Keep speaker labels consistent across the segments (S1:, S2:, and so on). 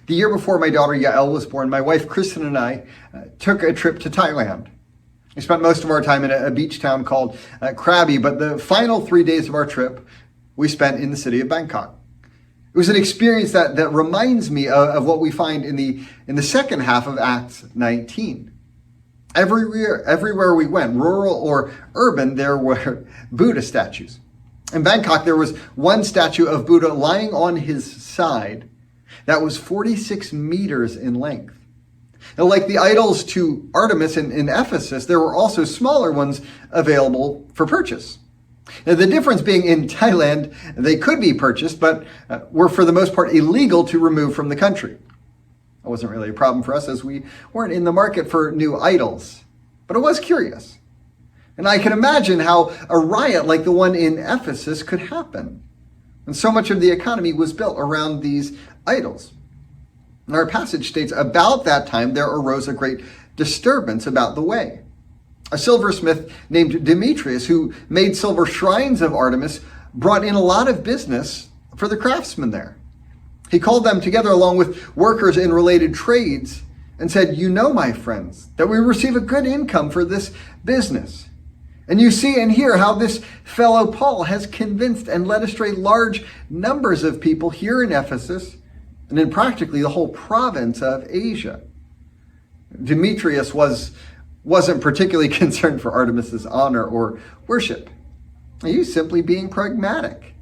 S1: The year before my daughter Yael was born, my wife Kristen and I took a trip to Thailand. We spent most of our time in a beach town called Krabi, but the final 3 days of our trip we spent in the city of Bangkok. It was an experience that reminds me of what we find in the second half of Acts 19. Everywhere we went, rural or urban, there were Buddha statues. In Bangkok, there was one statue of Buddha lying on his side that was 46 meters in length. Now, like the idols to Artemis in Ephesus, there were also smaller ones available for purchase. Now, the difference being in Thailand, they could be purchased, but were for the most part illegal to remove from the country. That wasn't really a problem for us as we weren't in the market for new idols, but it was curious. And I can imagine how a riot like the one in Ephesus could happen. And so much of the economy was built around these idols. And our passage states, about that time there arose a great disturbance about the way. A silversmith named Demetrius, who made silver shrines of Artemis, brought in a lot of business for the craftsmen there. He called them together along with workers in related trades and said, "You know, my friends, that we receive a good income for this business. And you see and hear how this fellow Paul has convinced and led astray large numbers of people here in Ephesus and in practically the whole province of Asia." Demetrius wasn't particularly concerned for Artemis's honor or worship. He was simply being pragmatic.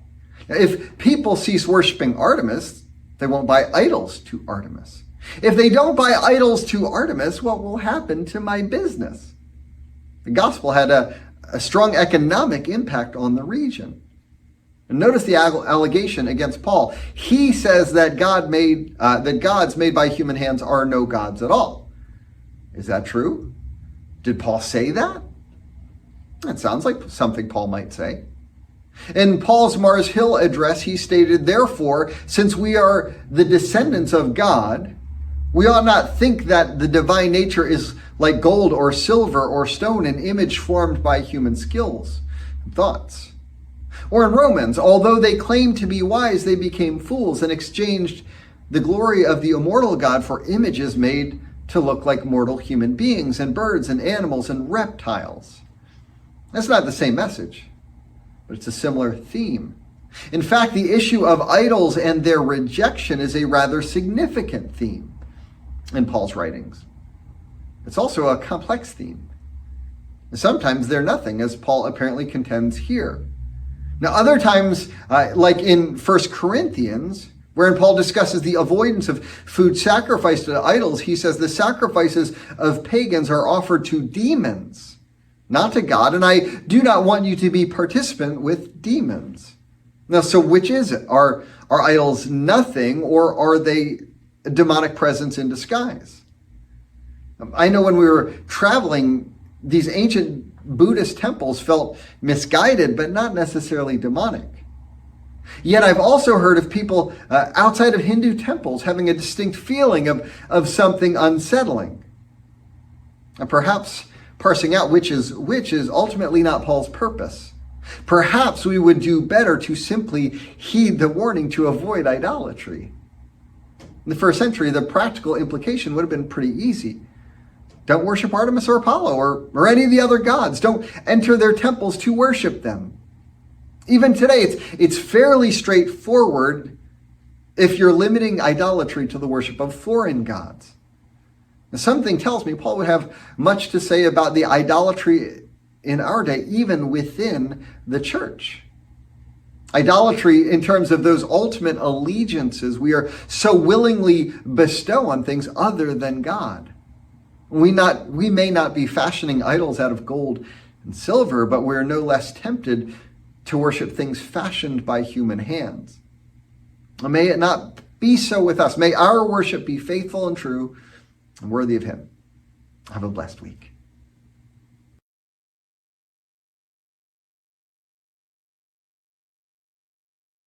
S1: If people cease worshiping Artemis, they won't buy idols to Artemis. If they don't buy idols to Artemis, what will happen to my business? The gospel had a strong economic impact on the region. And notice the allegation against Paul. He says that that gods made by human hands are no gods at all. Is that true? Did Paul say that? That sounds like something Paul might say. In Paul's Mars Hill address, he stated, "Therefore, since we are the descendants of God, we ought not think that the divine nature is like gold or silver or stone, an image formed by human skills and thoughts." Or in Romans, although they claimed to be wise, they became fools and exchanged the glory of the immortal God for images made to look like mortal human beings and birds and animals and reptiles. That's not the same message, but it's a similar theme. In fact, the issue of idols and their rejection is a rather significant theme in Paul's writings. It's also a complex theme. Sometimes they're nothing, as Paul apparently contends here. Now, other times, like in 1 Corinthians, wherein Paul discusses the avoidance of food sacrificed to idols, he says the sacrifices of pagans are offered to demons, not to God, and I do not want you to be participant with demons. Now, so which is it? Are idols nothing, or are they a demonic presence in disguise? I know when we were traveling, these ancient Buddhist temples felt misguided, but not necessarily demonic. Yet I've also heard of people outside of Hindu temples having a distinct feeling of something unsettling. And perhaps parsing out which is ultimately not Paul's purpose. Perhaps we would do better to simply heed the warning to avoid idolatry. In the first century, the practical implication would have been pretty easy. Don't worship Artemis or Apollo or any of the other gods. Don't enter their temples to worship them. Even today, it's fairly straightforward if you're limiting idolatry to the worship of foreign gods. Now, something tells me Paul would have much to say about the idolatry in our day, even within the church. Idolatry in terms of those ultimate allegiances we are so willingly bestow on things other than God. We may not be fashioning idols out of gold and silver, but we're no less tempted to worship things fashioned by human hands. May it not be so with us. May our worship be faithful and true and worthy of Him. Have a blessed week.